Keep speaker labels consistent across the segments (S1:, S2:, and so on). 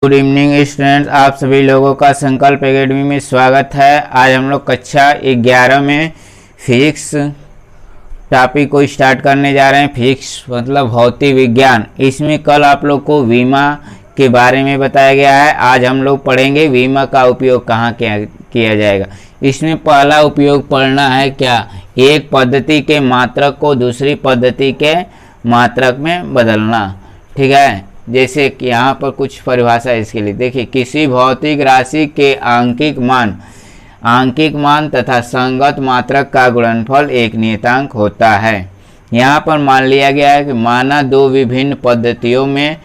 S1: Good evening students, आप सभी लोगों का संकल्प एकेडमी में स्वागत है। आज हम लोग कक्षा 11 में फिजिक्स टॉपिक को स्टार्ट करने जा रहे हैं। फिजिक्स मतलब भौतिक विज्ञान। इसमें कल आप लोग को वीमा के बारे में बताया गया है। आज हम लोग पढ़ेंगे वीमा का उपयोग कहाँ किया जाएगा। इसमें पहला उपयोग पढ़ना है क्या, एक पद्धति के मात्रक को दूसरी पद्धति के मात्रक में बदलना। ठीक है, जैसे कि यहाँ पर कुछ परिभाषा इसके लिए देखिए, किसी भौतिक राशि के आंकिक मान तथा संगत मात्रक का गुणनफल एक नियतांक होता है। यहाँ पर मान लिया गया है कि माना दो विभिन्न पद्धतियों में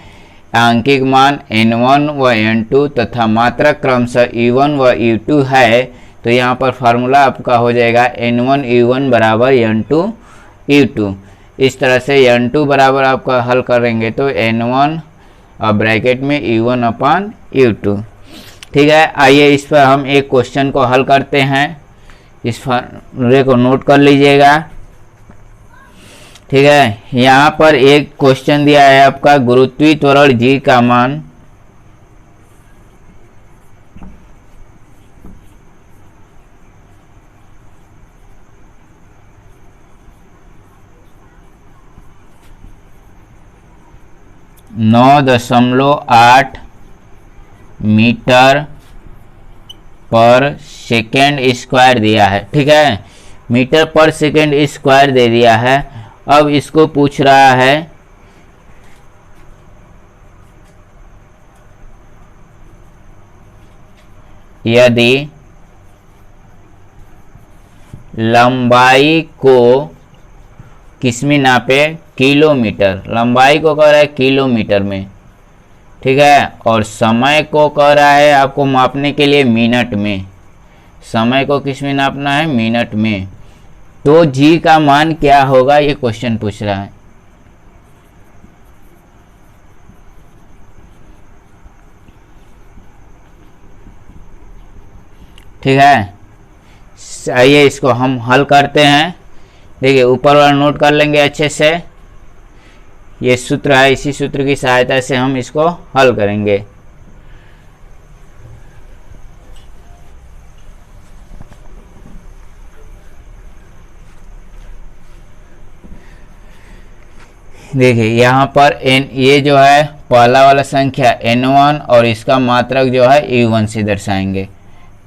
S1: आंकिक मान n1 व n2 तथा मात्रक क्रमशः u1 व u2 है, तो यहाँ पर फार्मूला आपका हो जाएगा n1 u1 बराबर n2 u2। इस तरह से n2 बराबर आपका हल करेंगे तो n1 और ब्रैकेट में u1 अपान u2। ठीक है, आइए इस पर हम एक क्वेश्चन को हल करते हैं। इस फार्मूले को नोट कर लीजिएगा। ठीक है, यहाँ पर एक क्वेश्चन दिया है आपका, गुरुत्वीय त्वरण g का मान नौ 9.8 मीटर पर सेकेंड स्क्वायर दिया है। ठीक है, मीटर पर सेकेंड स्क्वायर दे दिया है। अब इसको पूछ रहा है यदि लंबाई को किसमें नापे, किलोमीटर, लंबाई को कह रहा है किलोमीटर में। ठीक है, और समय को कह रहा है आपको मापने के लिए मिनट में। समय को किस में नापना है, मिनट में। तो जी का मान क्या होगा, ये क्वेश्चन पूछ रहा है। ठीक है, आइए इसको हम हल करते हैं। देखिए, ऊपर वाला नोट कर लेंगे अच्छे से। ये सूत्र है, इसी सूत्र की सहायता से हम इसको हल करेंगे। देखिए यहाँ पर ये जो है पहला वाला संख्या n1 और इसका मात्रक जो है u1 से दर्शाएंगे।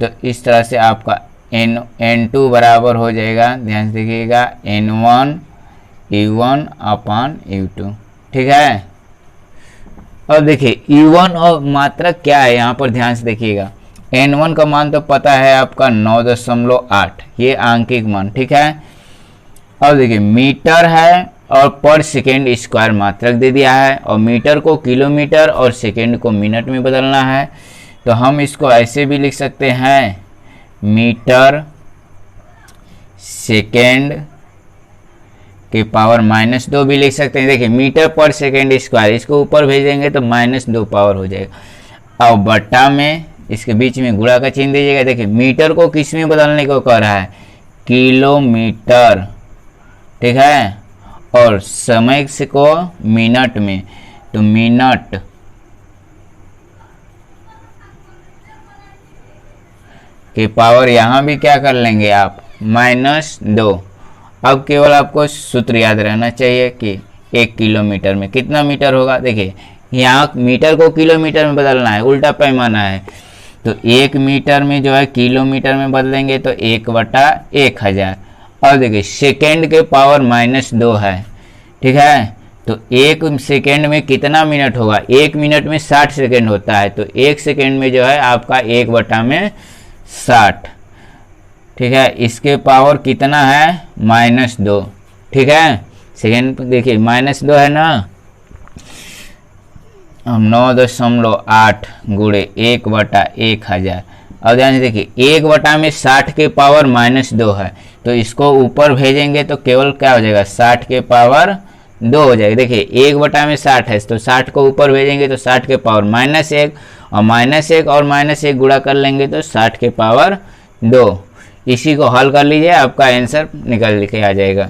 S1: तो इस तरह से आपका n2 बराबर हो जाएगा, ध्यान से देखिएगा, n1 u1 अपान u2। ठीक है, और देखिए u1 और मात्रक क्या है, यहाँ पर ध्यान से देखिएगा। n1 का मान तो पता है आपका 9.8, ये आंकिक मान। ठीक है, अब देखिए मीटर है और पर सेकेंड स्क्वायर मात्रक दे दिया है, और मीटर को किलोमीटर और सेकेंड को मिनट में बदलना है। तो हम इसको ऐसे भी लिख सकते हैं, मीटर सेकेंड के पावर -2 भी लिख सकते हैं। देखिए मीटर पर सेकेंड स्क्वायर, इसको ऊपर भेजेंगे तो -2 पावर हो जाएगा, और बट्टा में इसके बीच में गुणा का चिन्ह दीजिएगा। देखिए मीटर को किस में बदलने को कह रहा है, किलोमीटर। ठीक है, और समय से को मिनट में, तो मिनट के पावर यहाँ भी क्या कर लेंगे आप, -2। अब केवल आपको सूत्र याद रहना चाहिए कि 1 किलोमीटर में कितना मीटर होगा। देखिए यहाँ मीटर को किलोमीटर में बदलना है, उल्टा पैमाना है, तो 1 मीटर में जो है किलोमीटर में बदलेंगे तो 1/1000। और देखिए सेकेंड के पावर -2 है। ठीक है, तो 1 सेकेंड में कितना मिनट होगा, 1 मिनट में 60 सेकेंड होता है, तो 1 सेकेंड में जो है आपका 1/60। ठीक है, इसके पावर कितना है, -2। ठीक है, सेकेंड देखिए -2 है ना, हम 9.8 गुणे 1/1000। और ध्यान से देखिए 1/60 के पावर -2 है, तो इसको ऊपर भेजेंगे तो केवल क्या हो जाएगा, 60 के पावर 2 हो जाएगा। देखिए 1/60 है, तो 60 को ऊपर भेजेंगे तो 60 के पावर -1, और -1 और -1 गुणा कर लेंगे तो 60 के पावर 2। इसी को हल कर लीजिए, आपका आंसर निकल के आ जाएगा।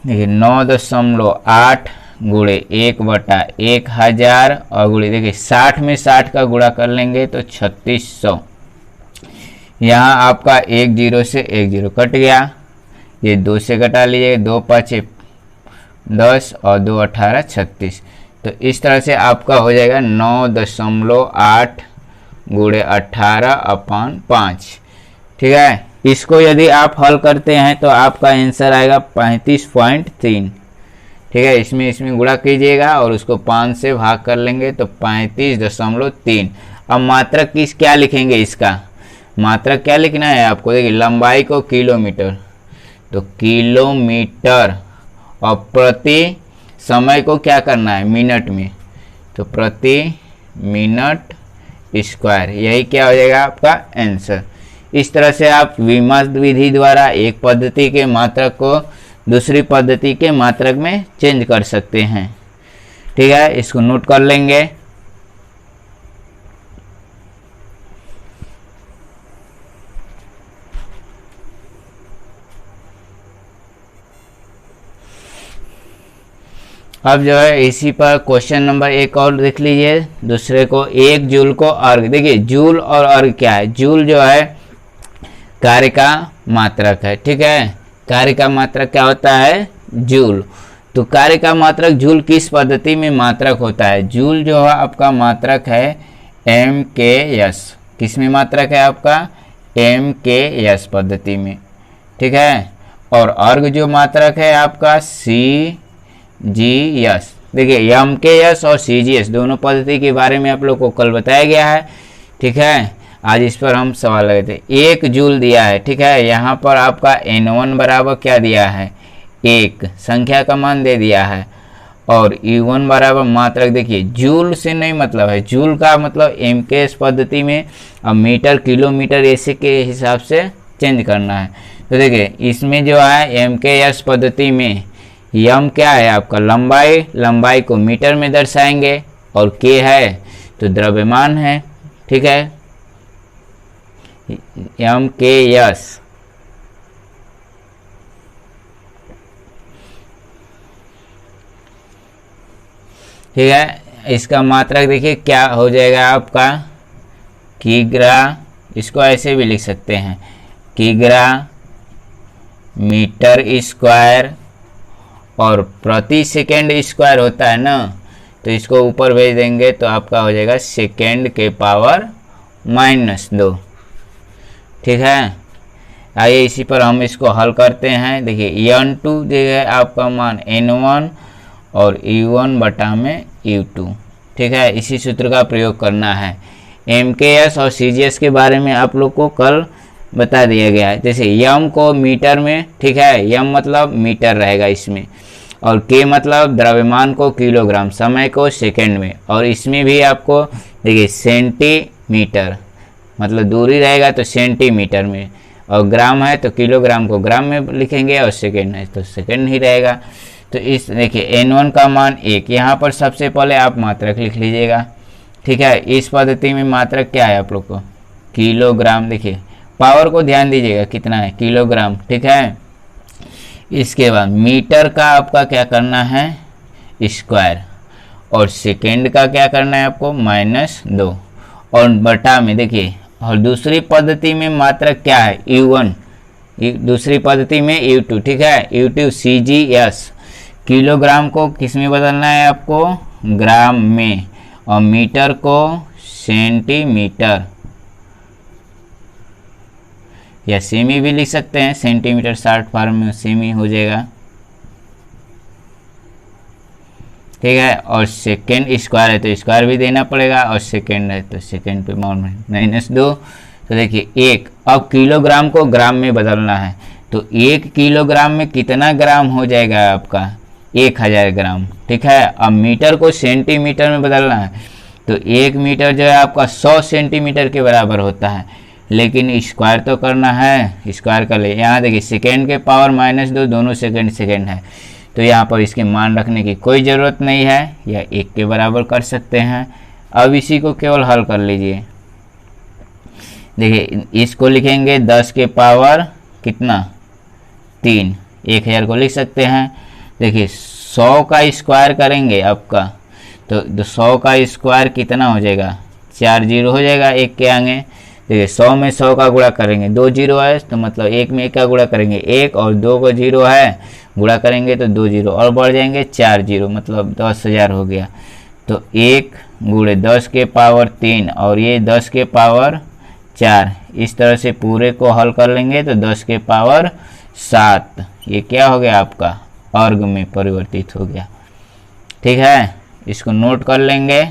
S1: देखिए 9.8 गुणे 1/1000 और गुणे देखिए 60 में 60 का गुणा कर लेंगे तो 3600। यहाँ आपका 1 0 से 1 0 कट गया, ये 2 से घटा लीजिए, 2 5 10 और 2 18 36। तो इस तरह से आपका हो जाएगा 9.8 गुणे 18/5। ठीक है, इसको यदि आप हल करते हैं तो आपका आंसर आएगा 35.3। ठीक है, इसमें गुणा कीजिएगा और उसको 5 से भाग कर लेंगे तो 35.3। अब मात्रक किस क्या लिखेंगे, इसका मात्रक क्या लिखना है आपको, देखिए लंबाई को किलोमीटर, तो किलोमीटर, और प्रति समय को क्या करना है मिनट में, तो प्रति मिनट स्क्वायर। यही क्या हो जाएगा आपका आंसर। इस तरह से आप विमर्श विधि द्वारा एक पद्धति के मात्रक को दूसरी पद्धति के मात्रक में चेंज कर सकते हैं। ठीक है, इसको नोट कर लेंगे। अब जो है इसी पर क्वेश्चन नंबर 1 और देख लीजिए। दूसरे को 1 जूल को अर्घ, देखिए जूल और अर्घ क्या है, जूल जो है कार्य का मात्रक है। ठीक है, कार्य का मात्रक क्या होता है, जूल। तो कार्य का मात्रक जूल किस पद्धति में मात्रक होता है, जूल जो है आपका मात्रक है MKS। किस में मात्रक है आपका, MKS पद्धति में। ठीक है, और अर्घ जो मात्रक है आपका CGS। देखिए MKS और CGS दोनों पद्धति के बारे में आप लोग को कल बताया गया है। ठीक है, आज इस पर हम सवाल लगे थे। 1 जूल दिया है। ठीक है, यहाँ पर आपका N1 बराबर क्या दिया है, 1 संख्या का मान दे दिया है, और U1 बराबर मात्रक। देखिए जूल से नहीं मतलब है, जूल का मतलब MKS पद्धति में अब मीटर किलोमीटर ऐसे के हिसाब से चेंज करना है। तो देखिए इसमें जो है MKS पद्धति में यम क्या है आपका लंबाई, लंबाई को मीटर में दर्शाएंगे, और K है तो द्रव्यमान है। ठीक है, MKS। ठीक है, इसका मात्रक देखिए क्या हो जाएगा आपका किग्रा, इसको ऐसे भी लिख सकते हैं किग्रा मीटर स्क्वायर, और प्रति सेकेंड स्क्वायर होता है ना, तो इसको ऊपर भेज देंगे तो आपका हो जाएगा सेकेंड के पावर -2। ठीक है, आइए इसी पर हम इसको हल करते हैं। देखिए N2 जो है आपका मान N1 और U1 बटा में U2। ठीक है, इसी सूत्र का प्रयोग करना है। MKS और CGS के बारे में आप लोग को कल बता दिया गया है। जैसे यम को मीटर में, ठीक है, यम मतलब मीटर रहेगा इसमें, और K मतलब द्रव्यमान को किलोग्राम, समय को सेकंड में, और इसमें भी आपको देखिए सेंटीमीटर मतलब दूरी रहेगा तो सेंटीमीटर में, और ग्राम है तो किलोग्राम को ग्राम में लिखेंगे, और सेकंड है तो सेकंड ही रहेगा। तो इस देखिए N1 का मान 1, यहाँ पर सबसे पहले आप मात्रक लिख लीजिएगा। ठीक है, इस पद्धति में मात्रक क्या है आप लोग को किलोग्राम। देखिए पावर को ध्यान दीजिएगा कितना है, किलोग्राम। ठीक है, इसके बाद मीटर का आपका क्या करना है स्क्वायर, और सेकेंड का क्या करना है आपको -2, और बटा में देखिए। और दूसरी पद्धति में मात्रक क्या है U1, दूसरी पद्धति में U2। ठीक है, U2 CGS, किलोग्राम को किस में बदलना है आपको ग्राम में, और मीटर को सेंटीमीटर या सेमी भी लिख सकते हैं, सेंटीमीटर शॉर्ट फॉर्म में सेमी हो जाएगा। ठीक है, और सेकेंड स्क्वायर है तो स्क्वायर भी देना पड़ेगा, और सेकेंड है तो सेकेंड पे -2। तो देखिए 1, अब किलोग्राम को ग्राम में बदलना है, तो 1 किलोग्राम में कितना ग्राम हो जाएगा आपका 1000 ग्राम। ठीक है, अब मीटर को सेंटीमीटर में बदलना है, तो 1 मीटर जो है आपका 100 सेंटीमीटर के बराबर होता है, लेकिन स्क्वायर तो करना है, स्क्वायर कर ले। यहाँ देखिए सेकेंड के पावर -2, दोनों सेकेंड है, तो यहाँ पर इसके मान रखने की कोई ज़रूरत नहीं है, या 1 के बराबर कर सकते हैं। अब इसी को केवल हल कर लीजिए। देखिए इसको लिखेंगे 10 के पावर कितना 3, 1000 को लिख सकते हैं। देखिए 100 का स्क्वायर करेंगे आपका, तो 100 का स्क्वायर कितना हो जाएगा, 4 जीरो हो जाएगा एक के आगे। देखिए 100 में 100 का गुणा करेंगे, 2 जीरो है तो मतलब 1 में 1 का गुणा करेंगे 1, और 2 को जीरो है गुणा करेंगे तो 2 जीरो और बढ़ जाएंगे 4 जीरो, मतलब 10,000 हो गया। तो 1 गुणे 10 के पावर 3 और ये 10 के पावर 4, इस तरह से पूरे को हल कर लेंगे तो 10 के पावर 7, ये क्या हो गया आपका अर्ग में परिवर्तित हो गया। ठीक है, इसको नोट कर लेंगे।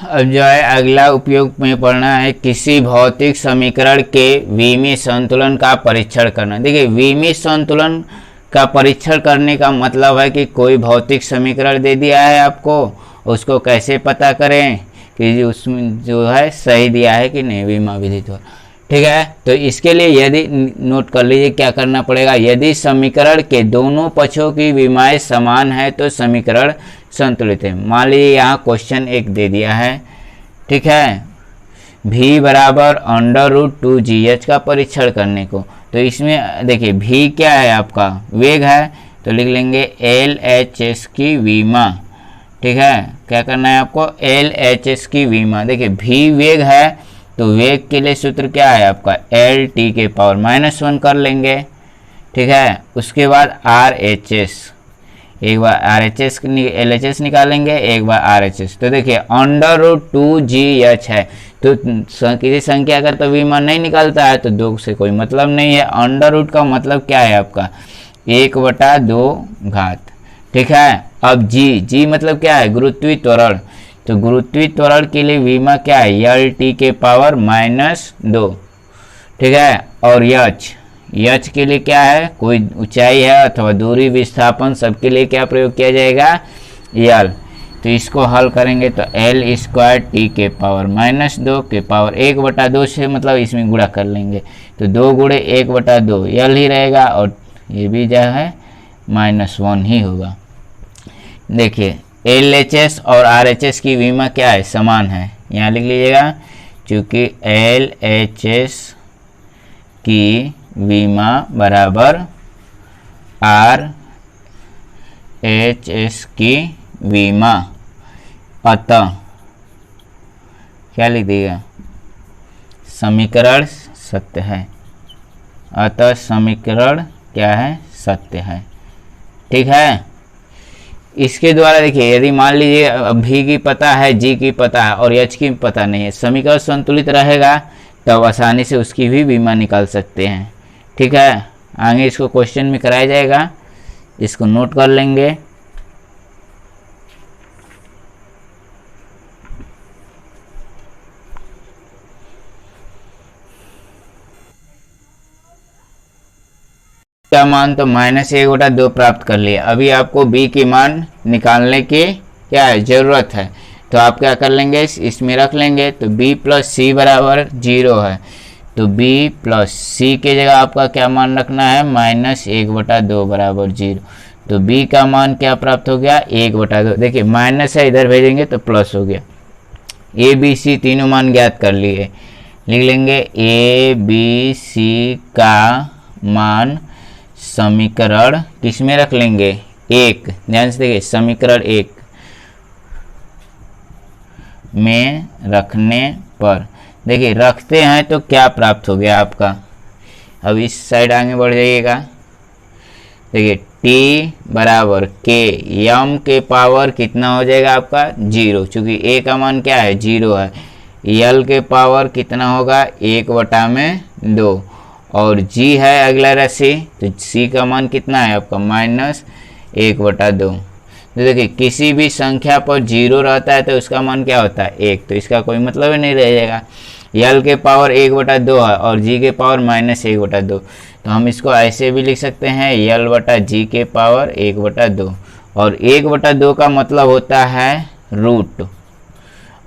S1: अब जो है अगला उपयोग में पढ़ना है, किसी भौतिक समीकरण के विमीय संतुलन का परीक्षण करना। देखिए विमीय संतुलन का परीक्षण करने का मतलब है कि कोई भौतिक समीकरण दे दिया है आपको, उसको कैसे पता करें कि उसमें जो है सही दिया है कि नहीं, विमा विधित हो। ठीक है, तो इसके लिए यदि नोट कर लीजिए क्या करना पड़ेगा, यदि समीकरण के दोनों पक्षों की विमाएं समान है तो समीकरण संतुलित है। मान लीजिए यहाँ क्वेश्चन एक दे दिया है, ठीक है, v बराबर √2gh का परीक्षण करने को। तो इसमें देखिए v क्या है आपका वेग है, तो लिख लेंगे LHS की विमा। ठीक है, क्या करना है आपको, LHS की विमा। देखिए v वेग है तो वेग के लिए सूत्र क्या है आपका LT के पावर -1 कर लेंगे। ठीक है, उसके बाद RHS, एक बार RHS LHS निकालेंगे, एक बार RHS। तो देखिए √2gh है, तो किसी संख्या का तो विमा नहीं निकलता है तो 2 से कोई मतलब नहीं है। अंडर का मतलब क्या है आपका 1/2 घात। ठीक है, अब g मतलब क्या है गुरुत्वीय त्वरण, तो गुरुत्वीय त्वरण के लिए विमा क्या है LT के पावर -2। ठीक है, और h के लिए क्या है, कोई ऊंचाई है अथवा दूरी विस्थापन, सबके लिए क्या प्रयोग किया जाएगा l। तो इसको हल करेंगे तो L² T के पावर -2 के पावर 1/2 से मतलब इसमें गुणा कर लेंगे तो 2 गुणे 1/2 l ही रहेगा, और ये भी जो है -1 ही होगा। देखिए LHS और RHS की विमा क्या है समान है, यहाँ लिख लीजिएगा, चूँकि LHS की विमा बराबर RHS की विमा, अतः क्या लिख दिएगा, समीकरण सत्य है, अतः समीकरण क्या है सत्य है। ठीक है, इसके द्वारा देखिए यदि मान लीजिए v की पता है, g की पता है और h की पता नहीं है, समीकरण संतुलित रहेगा तब आसानी से उसकी भी विमा निकाल सकते हैं। ठीक है, आगे इसको क्वेश्चन में कराया जाएगा, इसको नोट कर लेंगे। का मान तो -1/2 प्राप्त कर लिया। अभी आपको b की मान निकालने की क्या है जरूरत है, तो आप क्या कर लेंगे इसमें रख लेंगे, तो b + c बराबर 0 है, तो b + c के जगह आपका क्या मान रखना है -1/2 बराबर 0। तो b का मान क्या प्राप्त हो गया 1/2। देखिए माइनस है इधर भेजेंगे तो प्लस हो गया। a b c तीनों मान ज्ञात कर लिए, लिख लेंगे a b c का मान समीकरण किस में रख लेंगे 1, ध्यान से देखिए समीकरण 1 में रखने पर, देखिए रखते हैं तो क्या प्राप्त हो गया आपका। अब इस साइड आगे बढ़ जाइएगा, देखिए t बराबर k, m के पावर कितना हो जाएगा आपका 0, चूंकि a का मान क्या है 0 है, l के पावर कितना होगा 1/2, और g है अगला राशि, तो c का मान कितना है आपका -1/2। तो देखिए किसी भी संख्या पर 0 रहता है तो उसका मान क्या होता है 1, तो इसका कोई मतलब ही नहीं रह जाएगा। l के पावर 1/2 है और g के पावर -1/2, तो हम इसको ऐसे भी लिख सकते हैं l/g के पावर 1/2, और 1/2 का मतलब होता है रूट,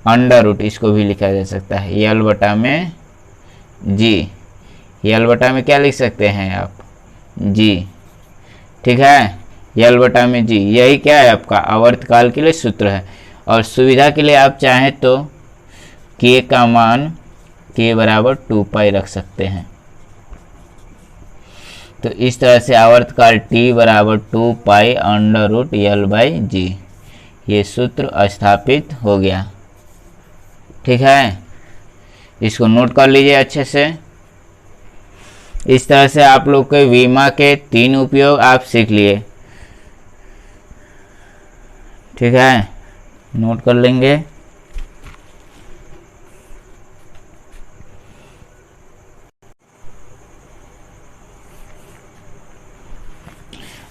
S1: अंडर रूट, इसको भी लिखा जा सकता है l/g, l/में क्या लिख सकते हैं आप g। ठीक है, यल बटा में जी, यही क्या है आपका आवर्तकाल के लिए सूत्र है। और सुविधा के लिए आप चाहें तो k का मान k बराबर 2 पाई रख सकते हैं। तो इस तरह से आवर्तकाल t बराबर 2 pi under root l by g, ये सूत्र स्थापित हो गया। ठीक है, इसको नोट कर लीजिए अच्छे से। इस तरह से आप लोग के विमा के 3 उपयोग आप सीख लिए। ठीक है, नोट कर लेंगे।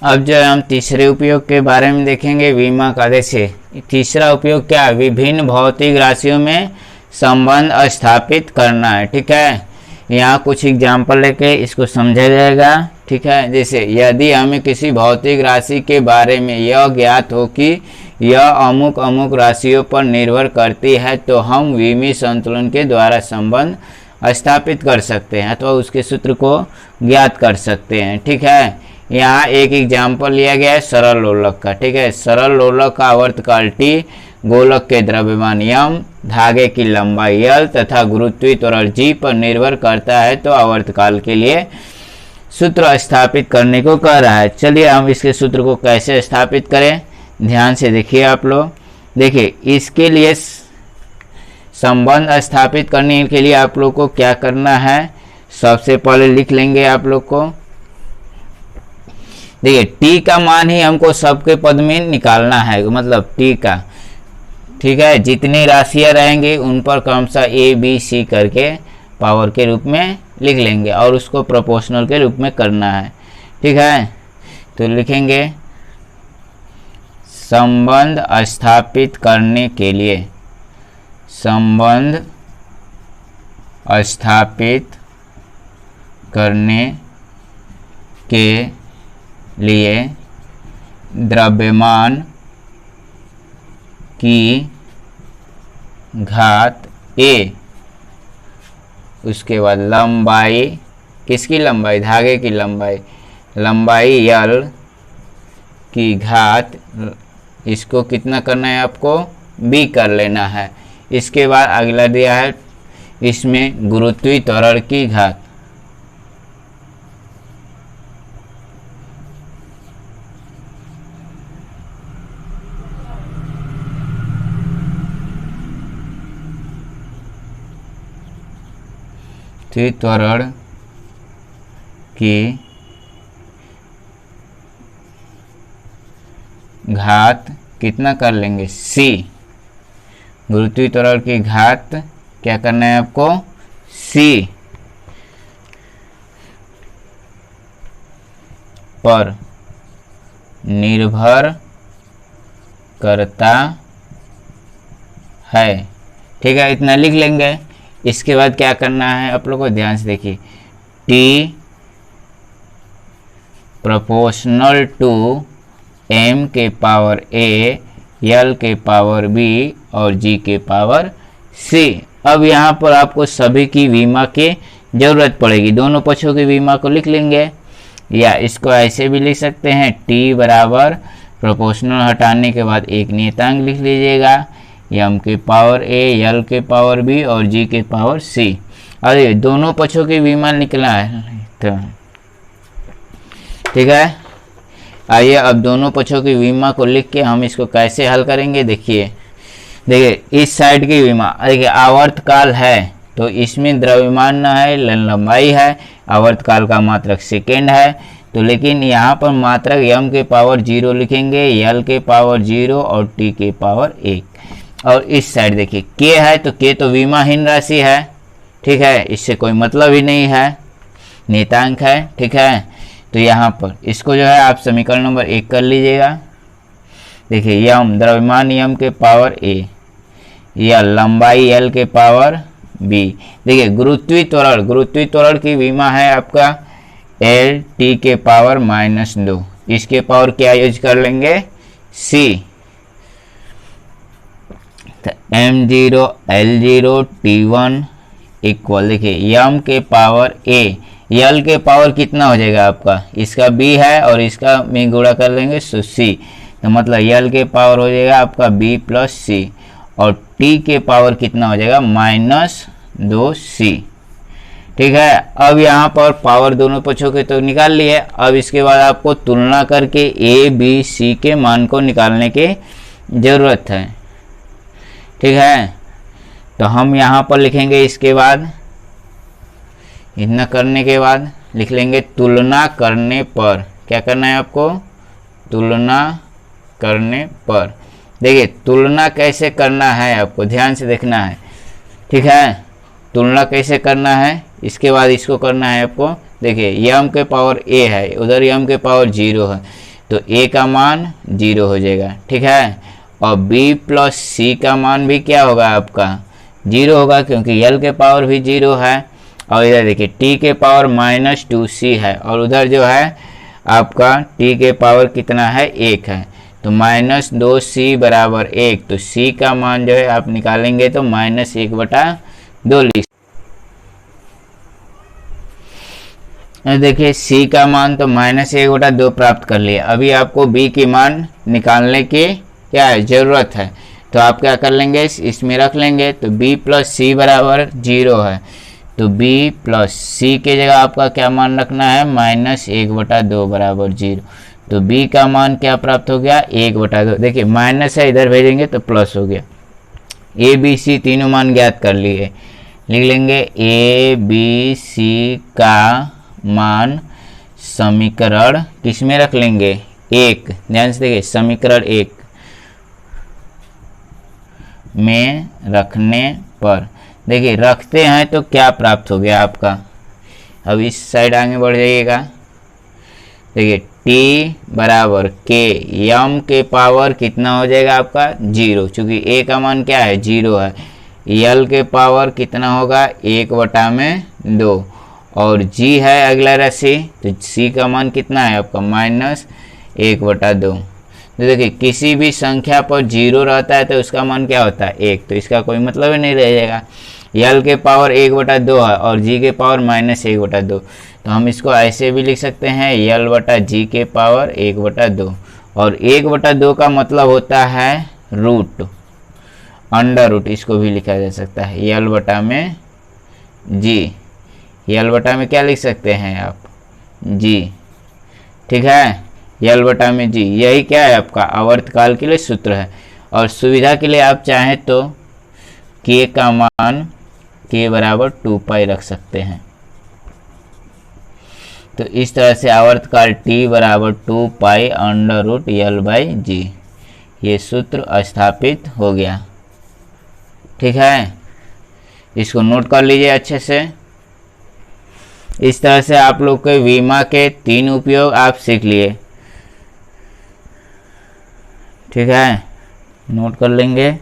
S1: अब जो हम तीसरे उपयोग के बारे में देखेंगे विमा का। जैसे तीसरा उपयोग क्या है, विभिन्न भौतिक राशियों में संबंध स्थापित करना है। ठीक है, यहाँ कुछ एग्जाम्पल लेके इसको समझा जाएगा। ठीक है, जैसे यदि हमें किसी भौतिक राशि के बारे में यह ज्ञात हो कि यह अमुक अमुक राशियों पर निर्भर करती है, तो हम विमीय संतुलन के द्वारा संबंध स्थापित कर सकते हैं अथवा उसके सूत्र को ज्ञात कर सकते हैं। ठीक है, यहाँ एक एग्जाम्पल लिया गया है सरल लोलक का। ठीक है, सरल लोलक का आवर्तकाल t, गोलक के द्रव्यमान m, धागे की लंबाई l तथा गुरुत्वीय त्वरण g पर निर्भर करता है, तो आवर्तकाल के लिए सूत्र स्थापित करने को कह रहा है। चलिए हम इसके सूत्र को कैसे स्थापित करें, ध्यान से देखिए आप लोग। देखिए, इसके लिए संबंध स्थापित करने के लिए आप लोग को क्या करना है, सबसे पहले लिख लेंगे आप लोग को। देखिए, t का मान ही हमको सबके पद में निकालना है, मतलब t का। ठीक है, जितनी राशियां रहेंगी उन पर क्रमशः a b c करके पावर के रूप में लिख लेंगे और उसको प्रोपोर्शनल के रूप में करना है। ठीक है, तो लिखेंगे संबंध स्थापित करने के लिए, संबंध स्थापित करने के लिए द्रव्यमान की घात a, उसके बाद लंबाई, किसकी लंबाई, धागे की लंबाई, लंबाई l की घात, इसको कितना करना है आपको b कर लेना है। इसके बाद अगला दिया है इसमें गुरुत्वीय त्वरण की घात, त्वरण की घात कितना कर लेंगे c, गुरुत्वीय त्वरण की घात क्या करना है आपको c पर निर्भर करता है। ठीक है, इतना लिख लेंगे। इसके बाद क्या करना है आप लोगों को, ध्यान से देखिए, t प्रोपोर्शनल टू m के पावर a, l के पावर b और g के पावर c। अब यहाँ पर आपको सभी की विमा की जरूरत पड़ेगी, दोनों पक्षों की विमा को लिख लेंगे, या इसको ऐसे भी लिख सकते हैं, t बराबर प्रोपोर्शनल हटाने के बाद एक नियतांक लिख लीजिएगा, m के पावर a, l के पावर b और g के पावर c। अरे दोनों पक्षों की विमा निकला है, तो ठीक है। आइए अब दोनों पक्षों की विमा को लिख के हम इसको कैसे हल करेंगे। देखिए इस साइड की विमा, देखिए आवर्तकाल है तो इसमें द्रव्यमान न है, लंबाई है, आवर्तकाल का मात्रक सेकेंड है, तो लेकिन यहाँ पर मात्रक m के पावर 0 लिखेंगे, l के पावर 0 और t के पावर 1। और इस साइड देखिए k है, तो k तो विमाहीन राशि है, ठीक है, इससे कोई मतलब ही नहीं है, नियतांक है, ठीक है। तो यहाँ पर इसको जो है आप समीकरण नंबर 1 कर लीजिएगा। देखिए m द्रव्यमान m के पावर a, या लंबाई l के पावर b। देखिए गुरुत्वीय त्वरण की विमा है आपका l t के पावर -2, इसके पावर क्या यूज कर लेंगे c, तो m0 l0 t1 इक्वल, देखिए m के पावर a, यल के पावर कितना हो जाएगा आपका, इसका b है और इसका में गुणा कर लेंगे सो c, तो मतलब यल के पावर हो जाएगा आपका b प्लस c, और t के पावर कितना हो जाएगा -2c। ठीक है, अब यहाँ पर पावर दोनों पक्षों के तो निकाल लिए। अब इसके बाद आपको तुलना करके a b c के मान को निकालने की ज़रूरत है। ठीक है, तो हम यहाँ पर लिखेंगे, इसके बाद इतना करने के बाद लिख लेंगे तुलना करने पर। क्या करना है आपको, तुलना करने पर। देखिए तुलना कैसे करना है आपको ध्यान से देखना है। ठीक है, तुलना कैसे करना है, इसके बाद इसको करना है आपको। देखिए यम के पावर a है, उधर यम के पावर 0 है, तो a का मान 0 हो जाएगा। ठीक है, और b प्लस c का मान भी क्या होगा आपका 0 होगा, क्योंकि यल के पावर भी 0 है। और इधर देखिए t के पावर -2c है, और उधर जो है आपका t के पावर कितना है 1 है, तो -2c बराबर 1, तो c का मान जो है आप निकालेंगे तो -1/2 लिख। देखिए c का मान तो -1/2 प्राप्त कर लिया। अभी आपको b की मान निकालने की क्या है ज़रूरत है, तो आप क्या कर लेंगे, इसमें रख लेंगे, तो b प्लस c बराबर 0 है, तो b प्लस c के जगह आपका क्या मान रखना है -1/2 बराबर 0, तो b का मान क्या प्राप्त हो गया 1/2। देखिए माइनस है, इधर भेजेंगे तो प्लस हो गया। a b c तीनों मान ज्ञात कर लिए, लिख लेंगे a b c का मान समीकरण किस में रख लेंगे 1, ध्यान से देखिए समीकरण 1 में रखने पर। देखिए रखते हैं तो क्या प्राप्त हो गया आपका, अब इस साइड आगे बढ़ जाइएगा। देखिए t बराबर k, यम के पावर कितना हो जाएगा आपका 0, चूंकि a का मान क्या है 0 है। यल के पावर कितना होगा 1/2, और g है अगला राशि, तो c का मान कितना है आपका -1/2। तो देखिए किसी भी संख्या पर 0 रहता है तो उसका मान क्या होता है 1, तो इसका कोई मतलब ही नहीं रह जाएगा। यल के पावर 1/2 है और g के पावर -1/2, तो हम इसको ऐसे भी लिख सकते हैं यल बटा जी के पावर 1/2, और 1/2 का मतलब होता है रूट, अंडर रूट, इसको भी लिखा जा सकता है यल बटा में जी। यल बटा में क्या लिख सकते हैं आप जी। ठीक है, यल बटा में जी, यही क्या है आपका आवर्तकाल के लिए सूत्र है। और सुविधा के लिए आप चाहें तो k का मान k बराबर 2π रख सकते हैं। तो इस तरह से आवर्तकाल t बराबर 2π √L/g, ये सूत्र स्थापित हो गया। ठीक है, इसको नोट कर लीजिए अच्छे से। इस तरह से आप लोग के विमा के 3 उपयोग आप सीख लिए। ठीक है, नोट कर लेंगे।